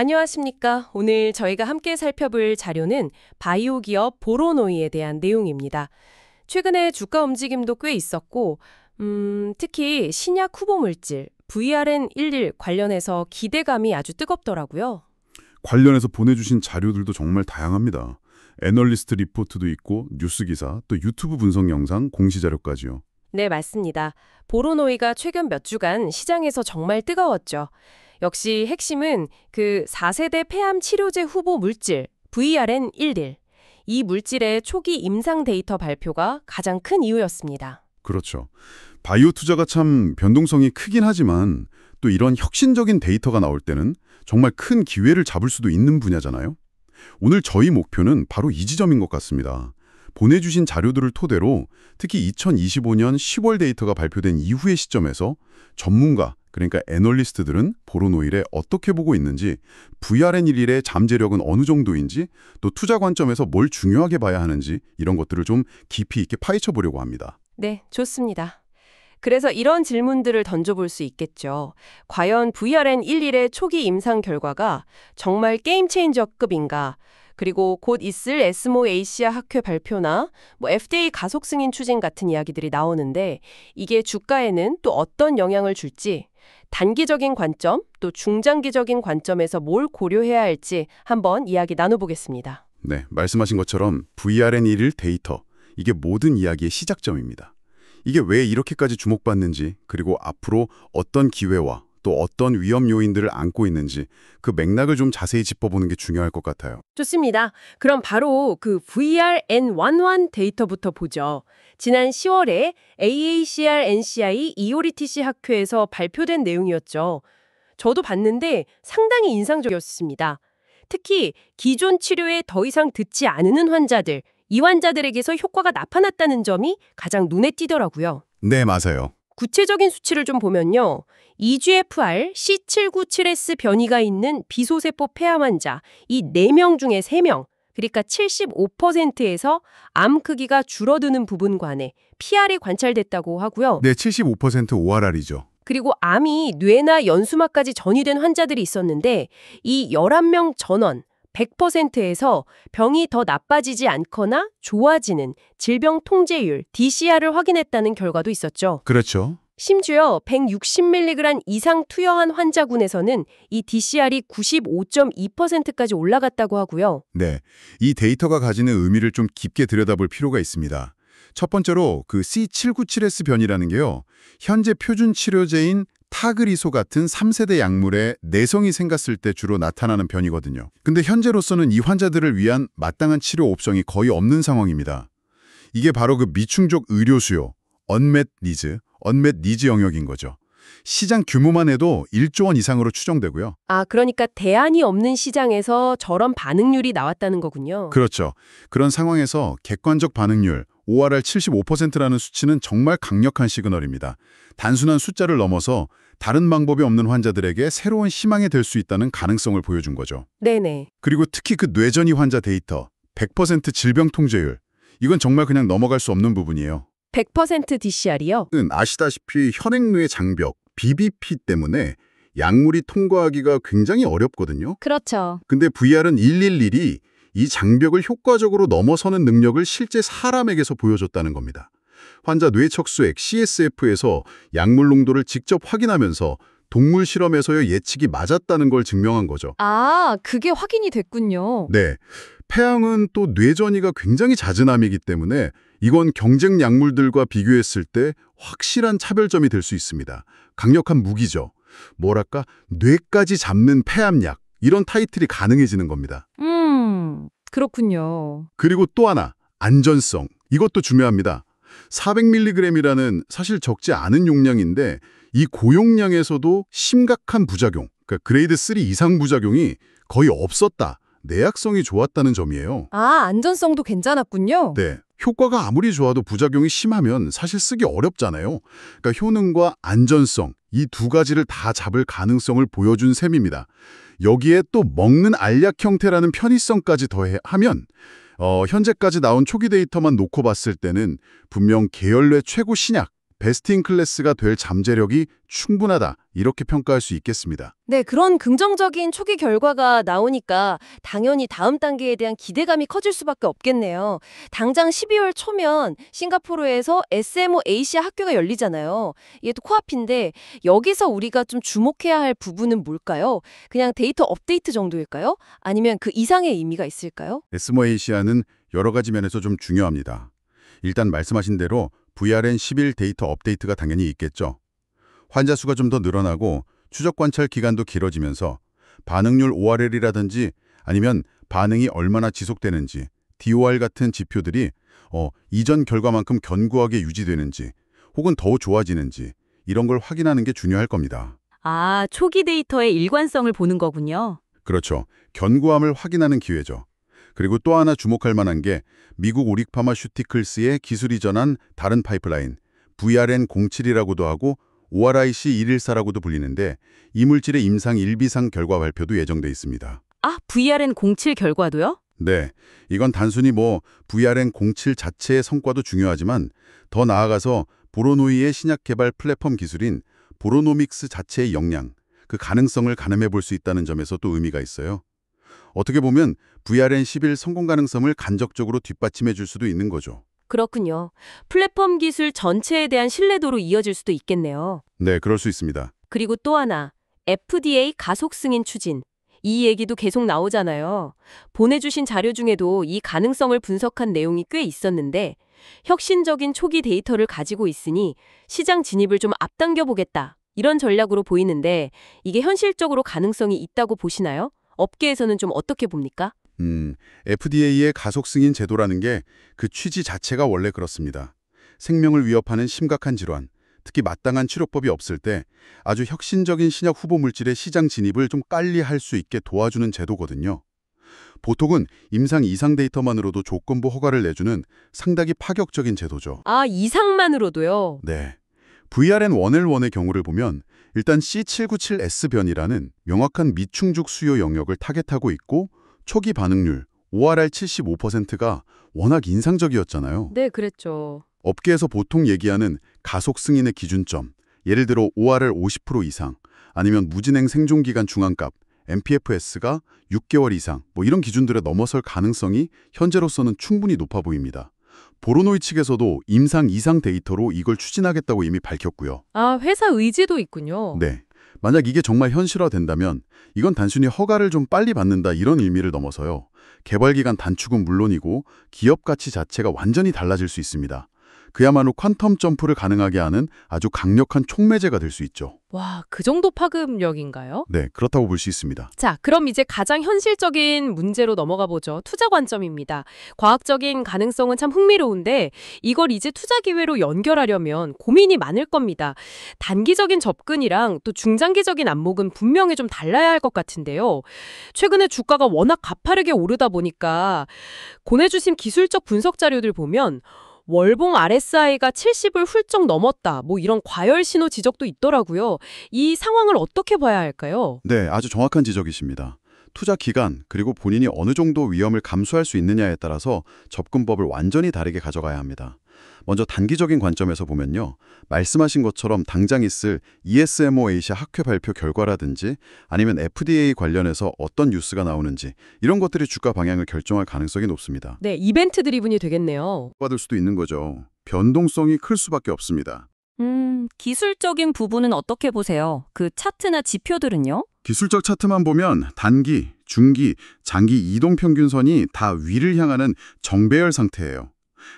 안녕하십니까. 오늘 저희가 함께 살펴볼 자료는 바이오 기업 보로노이에 대한 내용입니다. 최근에 주가 움직임도 꽤 있었고, 특히 신약 후보 물질 VRN11 관련해서 기대감이 아주 뜨겁더라고요. 관련해서 보내주신 자료들도 정말 다양합니다. 애널리스트 리포트도 있고 뉴스 기사, 또 유튜브 분석 영상, 공시 자료까지요. 네, 맞습니다. 보로노이가 최근 몇 주간 시장에서 정말 뜨거웠죠. 역시 핵심은 그 4세대 폐암 치료제 후보 물질 VRN11. 이 물질의 초기 임상 데이터 발표가 가장 큰 이유였습니다. 그렇죠. 바이오 투자가 참 변동성이 크긴 하지만 또 이런 혁신적인 데이터가 나올 때는 정말 큰 기회를 잡을 수도 있는 분야잖아요. 오늘 저희 목표는 바로 이 지점인 것 같습니다. 보내주신 자료들을 토대로 특히 2025년 10월 데이터가 발표된 이후의 시점에서 전문가, 그러니까 애널리스트들은 보로노일에 어떻게 보고 있는지, VRN11의 잠재력은 어느 정도인지, 또 투자 관점에서 뭘 중요하게 봐야 하는지 이런 것들을 좀 깊이 있게 파헤쳐 보려고 합니다. 네, 좋습니다. 그래서 이런 질문들을 던져볼 수 있겠죠. 과연 VRN11의 초기 임상 결과가 정말 게임 체인저급인가? 그리고 곧 있을 에스모 아시아 학회 발표나 FDA 가속 승인 추진 같은 이야기들이 나오는데 이게 주가에는 또 어떤 영향을 줄지, 단기적인 관점, 또 중장기적인 관점에서 뭘 고려해야 할지 한번 이야기 나눠보겠습니다. 네, 말씀하신 것처럼 VRN11 데이터, 이게 모든 이야기의 시작점입니다. 이게 왜 이렇게까지 주목받는지, 그리고 앞으로 어떤 기회와 또 어떤 위험 요인들을 안고 있는지 그 맥락을 좀 자세히 짚어보는 게 중요할 것 같아요. 좋습니다. 그럼 바로 그 VRN11 데이터부터 보죠. 지난 10월에 AACR-NCI EORTC 학회에서 발표된 내용이었죠. 저도 봤는데 상당히 인상적이었습니다. 특히 기존 치료에 더 이상 듣지 않는 환자들, 이 환자들에게서 효과가 나타났다는 점이 가장 눈에 띄더라고요. 네, 맞아요. 구체적인 수치를 좀 보면요. EGFR C797S 변이가 있는 비소세포 폐암 환자 이 4명 중에 3명, 그러니까 75%에서 암 크기가 줄어드는 부분관에 PR이 관찰됐다고 하고요. 네, 75% ORR이죠. 그리고 암이 뇌나 연수막까지 전이된 환자들이 있었는데 이 11명 전원 100%에서 병이 더 나빠지지 않거나 좋아지는 질병 통제율 DCR을 확인했다는 결과도 있었죠. 그렇죠. 심지어 160mg 이상 투여한 환자군에서는 이 DCR이 95.2%까지 올라갔다고 하고요. 네, 이 데이터가 가지는 의미를 좀 깊게 들여다볼 필요가 있습니다. 첫 번째로 그 C797S 변이라는 게요. 현재 표준 치료제인 타그리소 같은 3세대 약물에 내성이 생겼을 때 주로 나타나는 변이거든요. 근데 현재로서는 이 환자들을 위한 마땅한 치료 옵션이 거의 없는 상황입니다. 이게 바로 그 미충족 의료 수요, 언맷 니즈 영역인 거죠. 시장 규모만 해도 1조 원 이상으로 추정되고요. 그러니까 대안이 없는 시장에서 저런 반응률이 나왔다는 거군요. 그렇죠. 그런 상황에서 객관적 반응률, ORR 75%라는 수치는 정말 강력한 시그널입니다. 단순한 숫자를 넘어서 다른 방법이 없는 환자들에게 새로운 희망이 될 수 있다는 가능성을 보여준 거죠. 네네. 그리고 특히 그 뇌전이 환자 데이터, 100% 질병 통제율, 이건 정말 그냥 넘어갈 수 없는 부분이에요. 100% DCR이요? 아시다시피 현행뇌 장벽, BBP 때문에 약물이 통과하기가 굉장히 어렵거든요. 그렇죠. 근데 VR은 111이 이 장벽을 효과적으로 넘어서는 능력을 실제 사람에게서 보여줬다는 겁니다. 환자 뇌척수액 CSF에서 약물 농도를 직접 확인하면서 동물 실험에서의 예측이 맞았다는 걸 증명한 거죠. 그게 확인이 됐군요. 네, 폐암은 또 뇌전이가 굉장히 잦은 암이기 때문에 이건 경쟁 약물들과 비교했을 때 확실한 차별점이 될 수 있습니다. 강력한 무기죠. 뭐랄까, 뇌까지 잡는 폐암약, 이런 타이틀이 가능해지는 겁니다. 그렇군요. 그리고 또 하나, 안전성. 이것도 중요합니다. 400mg이라는 사실 적지 않은 용량인데 이 고용량에서도 심각한 부작용, 그러니까 그레이드 3 이상 부작용이 거의 없었다. 내약성이 좋았다는 점이에요. 안전성도 괜찮았군요. 네, 효과가 아무리 좋아도 부작용이 심하면 사실 쓰기 어렵잖아요. 그러니까 효능과 안전성, 이 두 가지를 다 잡을 가능성을 보여준 셈입니다. 여기에 또 먹는 알약 형태라는 편의성까지 더하면 현재까지 나온 초기 데이터만 놓고 봤을 때는 분명 계열뇌 최고 신약, 베스트 인 클래스가 될 잠재력이 충분하다 이렇게 평가할 수 있겠습니다. 네, 그런 긍정적인 초기 결과가 나오니까 당연히 다음 단계에 대한 기대감이 커질 수밖에 없겠네요. 당장 12월 초면 싱가포르에서 SMO 아시아 학교가 열리잖아요. 이게 또 코앞인데 여기서 우리가 좀 주목해야 할 부분은 뭘까요? 그냥 데이터 업데이트 정도일까요? 아니면 그 이상의 의미가 있을까요? SMOA시아는 여러 가지 면에서 좀 중요합니다. 일단 말씀하신 대로 VRN11 데이터 업데이트가 당연히 있겠죠. 환자 수가 좀 더 늘어나고 추적 관찰 기간도 길어지면서 반응률 ORL이라든지 아니면 반응이 얼마나 지속되는지 DOR 같은 지표들이 이전 결과만큼 견고하게 유지되는지 혹은 더 좋아지는지 이런 걸 확인하는 게 중요할 겁니다. 아, 초기 데이터의 일관성을 보는 거군요. 그렇죠. 견고함을 확인하는 기회죠. 그리고 또 하나 주목할 만한 게 미국 오릭 파마슈티클스의 기술 이전한 다른 파이프라인 VRN07이라고도 하고 ORIC114라고도 불리는데 이 물질의 임상 1비상 결과 발표도 예정돼 있습니다. 아, VRN07 결과도요? 네, 이건 단순히 VRN07 자체의 성과도 중요하지만 더 나아가서 보로노이의 신약 개발 플랫폼 기술인 보로노믹스 자체의 역량, 그 가능성을 가늠해 볼 수 있다는 점에서 또 의미가 있어요. 어떻게 보면 VRN11 성공 가능성을 간접적으로 뒷받침해 줄 수도 있는 거죠. 그렇군요. 플랫폼 기술 전체에 대한 신뢰도로 이어질 수도 있겠네요. 네, 그럴 수 있습니다. 그리고 또 하나, FDA 가속 승인 추진. 이 얘기도 계속 나오잖아요. 보내주신 자료 중에도 이 가능성을 분석한 내용이 꽤 있었는데 혁신적인 초기 데이터를 가지고 있으니 시장 진입을 좀 앞당겨 보겠다. 이런 전략으로 보이는데 이게 현실적으로 가능성이 있다고 보시나요? 업계에서는 좀 어떻게 봅니까? FDA의 가속 승인 제도라는 게 그 취지 자체가 원래 그렇습니다. 생명을 위협하는 심각한 질환, 특히 마땅한 치료법이 없을 때 아주 혁신적인 신약 후보 물질의 시장 진입을 좀 빨리 할 수 있게 도와주는 제도거든요. 보통은 임상 이상 데이터만으로도 조건부 허가를 내주는 상당히 파격적인 제도죠. 아, 이상만으로도요? 네. VRN1L1의 경우를 보면 일단 C797S 변이라는 명확한 미충족 수요 영역을 타겟하고 있고 초기 반응률 ORR 75%가 워낙 인상적이었잖아요. 네, 그랬죠. 업계에서 보통 얘기하는 가속 승인의 기준점, 예를 들어 ORR 50% 이상, 아니면 무진행 생존기간 중앙값, MPFS가 6개월 이상, 이런 기준들에 넘어설 가능성이 현재로서는 충분히 높아 보입니다. 보로노이 측에서도 임상 이상 데이터로 이걸 추진하겠다고 이미 밝혔고요. 아, 회사 의지도 있군요. 네. 만약 이게 정말 현실화된다면 이건 단순히 허가를 좀 빨리 받는다 이런 의미를 넘어서요. 개발 기간 단축은 물론이고 기업 가치 자체가 완전히 달라질 수 있습니다. 그야말로 퀀텀 점프를 가능하게 하는 아주 강력한 촉매제가 될 수 있죠. 와, 그 정도 파급력인가요? 네, 그렇다고 볼 수 있습니다. 자, 그럼 이제 가장 현실적인 문제로 넘어가 보죠. 투자 관점입니다. 과학적인 가능성은 참 흥미로운데 이걸 이제 투자 기회로 연결하려면 고민이 많을 겁니다. 단기적인 접근이랑 또 중장기적인 안목은 분명히 좀 달라야 할 것 같은데요. 최근에 주가가 워낙 가파르게 오르다 보니까 보내주신 기술적 분석 자료들 보면 월봉 RSI가 70을 훌쩍 넘었다. 이런 과열 신호 지적도 있더라고요. 이 상황을 어떻게 봐야 할까요? 네, 아주 정확한 지적이십니다. 투자 기간 그리고 본인이 어느 정도 위험을 감수할 수 있느냐에 따라서 접근법을 완전히 다르게 가져가야 합니다. 먼저 단기적인 관점에서 보면요. 말씀하신 것처럼 당장 있을 ESMO 아시아 학회 발표 결과라든지 아니면 FDA 관련해서 어떤 뉴스가 나오는지 이런 것들이 주가 방향을 결정할 가능성이 높습니다. 네, 이벤트 드리븐이 되겠네요. 받을 수도 있는 거죠. 변동성이 클 수밖에 없습니다. 기술적인 부분은 어떻게 보세요? 그 차트나 지표들은요? 기술적 차트만 보면 단기, 중기, 장기 이동 평균선이 다 위를 향하는 정배열 상태예요.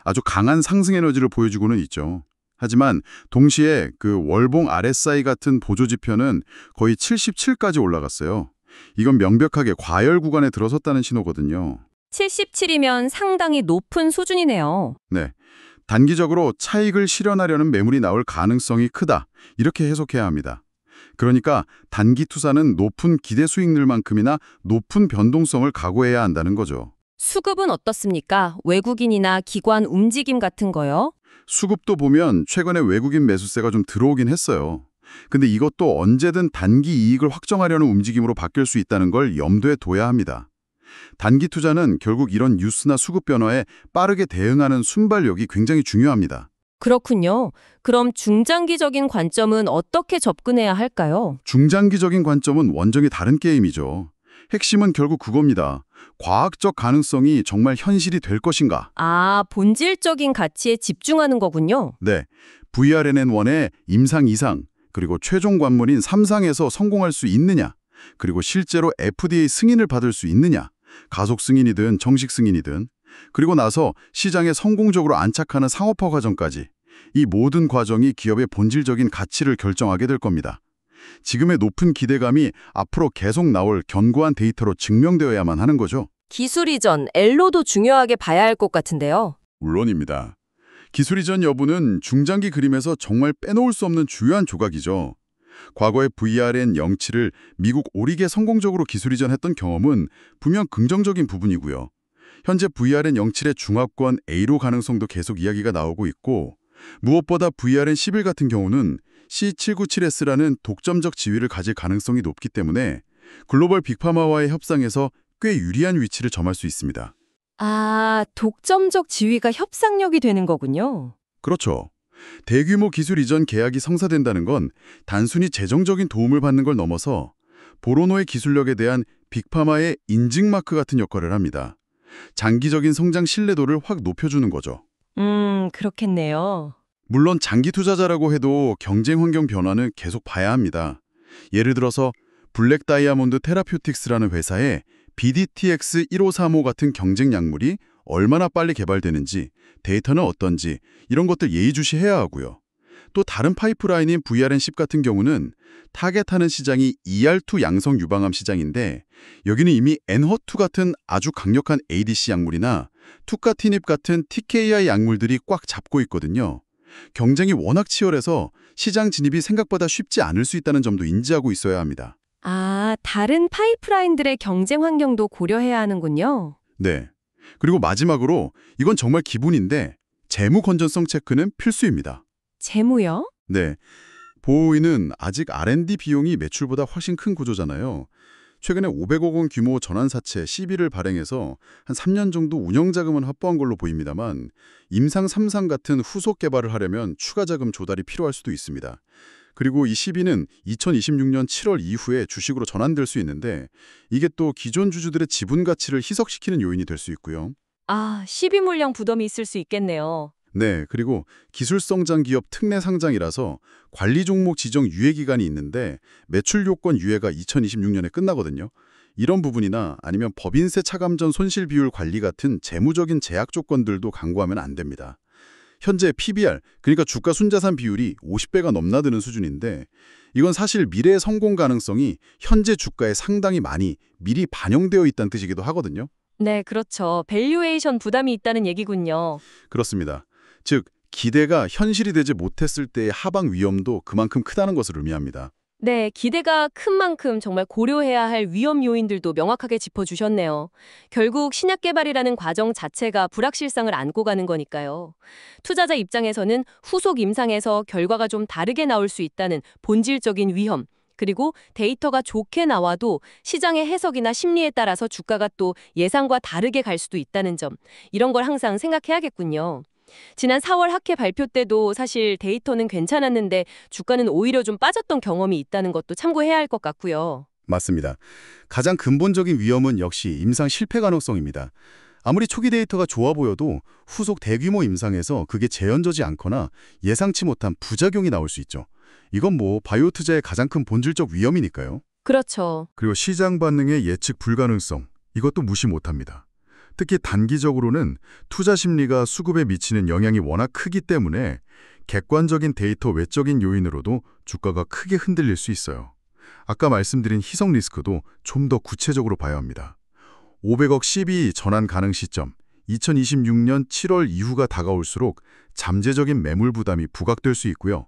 아주 강한 상승 에너지를 보여주고는 있죠. 하지만 동시에 그 월봉 RSI 같은 보조 지표는 거의 77까지 올라갔어요. 이건 명백하게 과열 구간에 들어섰다는 신호거든요. 77이면 상당히 높은 수준이네요. 네, 단기적으로 차익을 실현하려는 매물이 나올 가능성이 크다. 이렇게 해석해야 합니다. 그러니까 단기 투자는 높은 기대 수익률만큼이나 높은 변동성을 각오해야 한다는 거죠. 수급은 어떻습니까? 외국인이나 기관 움직임 같은 거요? 수급도 보면 최근에 외국인 매수세가 좀 들어오긴 했어요. 근데 이것도 언제든 단기 이익을 확정하려는 움직임으로 바뀔 수 있다는 걸 염두에 둬야 합니다. 단기 투자는 결국 이런 뉴스나 수급 변화에 빠르게 대응하는 순발력이 굉장히 중요합니다. 그렇군요. 그럼 중장기적인 관점은 어떻게 접근해야 할까요? 중장기적인 관점은 완전히 다른 게임이죠. 핵심은 결국 그겁니다. 과학적 가능성이 정말 현실이 될 것인가? 아, 본질적인 가치에 집중하는 거군요. 네, VRNN1의 임상 2상, 그리고 최종 관문인 3상에서 성공할 수 있느냐, 그리고 실제로 FDA 승인을 받을 수 있느냐, 가속 승인이든 정식 승인이든, 그리고 나서 시장에 성공적으로 안착하는 상업화 과정까지 이 모든 과정이 기업의 본질적인 가치를 결정하게 될 겁니다. 지금의 높은 기대감이 앞으로 계속 나올 견고한 데이터로 증명되어야만 하는 거죠. 기술 이전, 엘로도 중요하게 봐야 할 것 같은데요. 물론입니다. 기술 이전 여부는 중장기 그림에서 정말 빼놓을 수 없는 중요한 조각이죠. 과거의 VRN07을 미국 오리게 성공적으로 기술 이전했던 경험은 분명 긍정적인 부분이고요. 현재 VRN07의 중화권 A로 가능성도 계속 이야기가 나오고 있고, 무엇보다 VRN11 같은 경우는 C797S라는 독점적 지위를 가질 가능성이 높기 때문에 글로벌 빅파마와의 협상에서 꽤 유리한 위치를 점할 수 있습니다. 아, 독점적 지위가 협상력이 되는 거군요. 그렇죠. 대규모 기술 이전 계약이 성사된다는 건 단순히 재정적인 도움을 받는 걸 넘어서 보로노의 기술력에 대한 빅파마의 인증마크 같은 역할을 합니다. 장기적인 성장 신뢰도를 확 높여주는 거죠. 그렇겠네요. 물론 장기 투자자라고 해도 경쟁 환경 변화는 계속 봐야 합니다. 예를 들어서 블랙 다이아몬드 테라퓨틱스라는 회사의 BDTX-1535 같은 경쟁 약물이 얼마나 빨리 개발되는지, 데이터는 어떤지 이런 것들 예의주시해야 하고요. 또 다른 파이프라인인 VRN10 같은 경우는 타겟하는 시장이 ER2 양성 유방암 시장인데, 여기는 이미 엔허2 같은 아주 강력한 ADC 약물이나 투카티닙 같은 TKI 약물들이 꽉 잡고 있거든요. 경쟁이 워낙 치열해서 시장 진입이 생각보다 쉽지 않을 수 있다는 점도 인지하고 있어야 합니다. 아, 다른 파이프라인들의 경쟁 환경도 고려해야 하는군요. 네. 그리고 마지막으로 이건 정말 기본인데 재무 건전성 체크는 필수입니다. 재무요? 네. 보호의는 아직 R&D 비용이 매출보다 훨씬 큰 구조잖아요. 최근에 500억 원 규모 전환사채 CB를 발행해서 한 3년 정도 운영자금은 확보한 걸로 보입니다만, 임상 3상 같은 후속 개발을 하려면 추가 자금 조달이 필요할 수도 있습니다. 그리고 이 CB는 2026년 7월 이후에 주식으로 전환될 수 있는데, 이게 또 기존 주주들의 지분 가치를 희석시키는 요인이 될 수 있고요. 아, 시비 물량 부담이 있을 수 있겠네요. 네, 그리고 기술성장 기업 특례 상장이라서 관리 종목 지정 유예 기간이 있는데 매출 요건 유예가 2026년에 끝나거든요. 이런 부분이나 아니면 법인세 차감 전 손실 비율 관리 같은 재무적인 제약 조건들도 강구하면 안 됩니다. 현재 PBR, 그러니까 주가 순자산 비율이 50배가 넘나드는 수준인데, 이건 사실 미래의 성공 가능성이 현재 주가에 상당히 많이 미리 반영되어 있다는 뜻이기도 하거든요. 네, 그렇죠. 밸류에이션 부담이 있다는 얘기군요. 그렇습니다. 즉, 기대가 현실이 되지 못했을 때의 하방 위험도 그만큼 크다는 것을 의미합니다. 네, 기대가 큰 만큼 정말 고려해야 할 위험 요인들도 명확하게 짚어주셨네요. 결국 신약 개발이라는 과정 자체가 불확실성을 안고 가는 거니까요. 투자자 입장에서는 후속 임상에서 결과가 좀 다르게 나올 수 있다는 본질적인 위험, 그리고 데이터가 좋게 나와도 시장의 해석이나 심리에 따라서 주가가 또 예상과 다르게 갈 수도 있다는 점, 이런 걸 항상 생각해야겠군요. 지난 4월 학회 발표 때도 사실 데이터는 괜찮았는데 주가는 오히려 좀 빠졌던 경험이 있다는 것도 참고해야 할 것 같고요. 맞습니다. 가장 근본적인 위험은 역시 임상 실패 가능성입니다. 아무리 초기 데이터가 좋아 보여도 후속 대규모 임상에서 그게 재현되지 않거나 예상치 못한 부작용이 나올 수 있죠. 이건 뭐 바이오 투자의 가장 큰 본질적 위험이니까요. 그렇죠. 그리고 시장 반응의 예측 불가능성, 이것도 무시 못합니다. 특히 단기적으로는 투자 심리가 수급에 미치는 영향이 워낙 크기 때문에 객관적인 데이터 외적인 요인으로도 주가가 크게 흔들릴 수 있어요. 아까 말씀드린 희석 리스크도 좀 더 구체적으로 봐야 합니다. 500억 CB 전환 가능 시점, 2026년 7월 이후가 다가올수록 잠재적인 매물 부담이 부각될 수 있고요.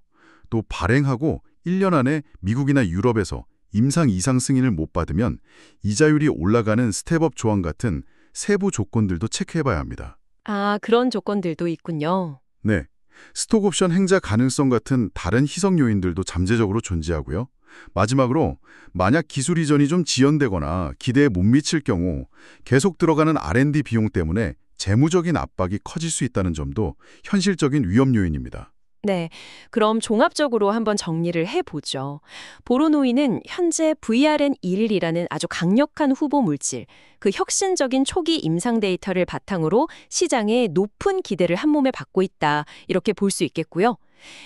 또 발행하고 1년 안에 미국이나 유럽에서 임상 이상 승인을 못 받으면 이자율이 올라가는 스텝업 조항 같은 세부 조건들도 체크해봐야 합니다. 아, 그런 조건들도 있군요. 네, 스톡옵션 행자 가능성 같은 다른 희석 요인들도 잠재적으로 존재하고요. 마지막으로 만약 기술 이전이 좀 지연되거나 기대에 못 미칠 경우 계속 들어가는 R&D 비용 때문에 재무적인 압박이 커질 수 있다는 점도 현실적인 위험 요인입니다. 네, 그럼 종합적으로 한번 정리를 해보죠. 보로노이는 현재 VRN11이라는 아주 강력한 후보 물질, 그 혁신적인 초기 임상 데이터를 바탕으로 시장에 높은 기대를 한몸에 받고 있다, 이렇게 볼 수 있겠고요.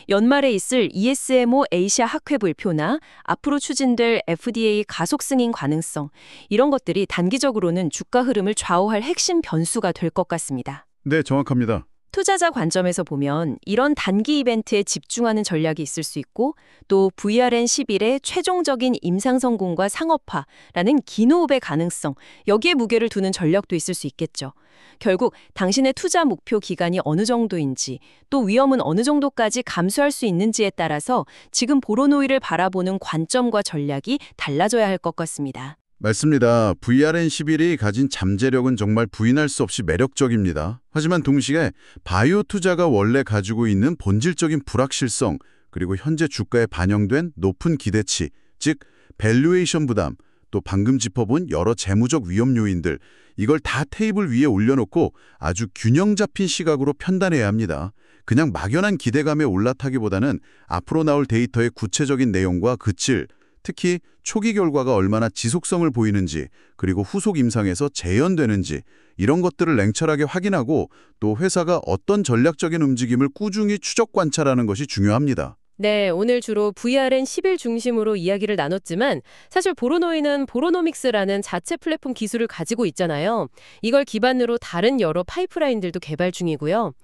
연말에 있을 ESMO 아시아 학회 발표나 앞으로 추진될 FDA 가속 승인 가능성, 이런 것들이 단기적으로는 주가 흐름을 좌우할 핵심 변수가 될 것 같습니다. 네, 정확합니다. 투자자 관점에서 보면 이런 단기 이벤트에 집중하는 전략이 있을 수 있고, 또 VRN11의 최종적인 임상 성공과 상업화라는 긴 호흡의 가능성, 여기에 무게를 두는 전략도 있을 수 있겠죠. 결국 당신의 투자 목표 기간이 어느 정도인지, 또 위험은 어느 정도까지 감수할 수 있는지에 따라서 지금 보로노이를 바라보는 관점과 전략이 달라져야 할 것 같습니다. 맞습니다. VRN11이 가진 잠재력은 정말 부인할 수 없이 매력적입니다. 하지만 동시에 바이오 투자가 원래 가지고 있는 본질적인 불확실성, 그리고 현재 주가에 반영된 높은 기대치, 즉 밸류에이션 부담, 또 방금 짚어본 여러 재무적 위험 요인들, 이걸 다 테이블 위에 올려놓고 아주 균형 잡힌 시각으로 판단해야 합니다. 그냥 막연한 기대감에 올라타기보다는 앞으로 나올 데이터의 구체적인 내용과 그 질, 특히 초기 결과가 얼마나 지속성을 보이는지, 그리고 후속 임상에서 재현되는지, 이런 것들을 냉철하게 확인하고 또 회사가 어떤 전략적인 움직임을 꾸준히 추적 관찰하는 것이 중요합니다. 네, 오늘 주로 VRN11 중심으로 이야기를 나눴지만, 사실 보로노이는 보로노믹스라는 자체 플랫폼 기술을 가지고 있잖아요. 이걸 기반으로 다른 여러 파이프라인들도 개발 중이고요.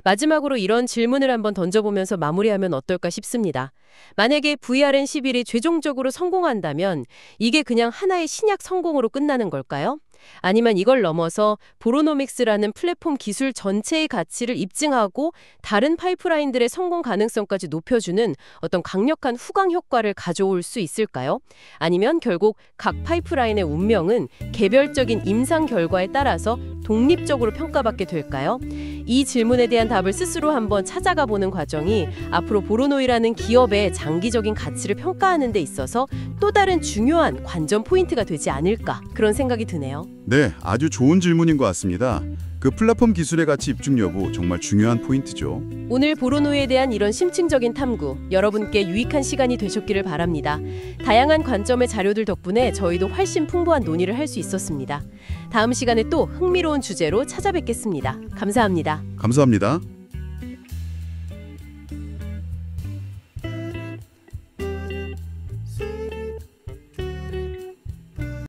마지막으로 이런 질문을 한번 던져보면서 마무리하면 어떨까 싶습니다. 만약에 VRN11이 최종적으로 성공한다면 이게 그냥 하나의 신약 성공으로 끝나는 걸까요? 아니면 이걸 넘어서 보로노믹스라는 플랫폼 기술 전체의 가치를 입증하고 다른 파이프라인들의 성공 가능성까지 높여주는 어떤 강력한 후광 효과를 가져올 수 있을까요? 아니면 결국 각 파이프라인의 운명은 개별적인 임상 결과에 따라서 독립적으로 평가받게 될까요? 이 질문에 대한 답을 스스로 한번 찾아가 보는 과정이 앞으로 보로노이라는 기업의 장기적인 가치를 평가하는 데 있어서 또 다른 중요한 관전 포인트가 되지 않을까, 그런 생각이 드네요. 네, 아주 좋은 질문인 것 같습니다. 그 플랫폼 기술의 가치 입증 여부 정말 중요한 포인트죠. 오늘 보로노이에 대한 이런 심층적인 탐구, 여러분께 유익한 시간이 되셨기를 바랍니다. 다양한 관점의 자료들 덕분에 저희도 훨씬 풍부한 논의를 할 수 있었습니다. 다음 시간에 또 흥미로운 주제로 찾아뵙겠습니다. 감사합니다. 감사합니다.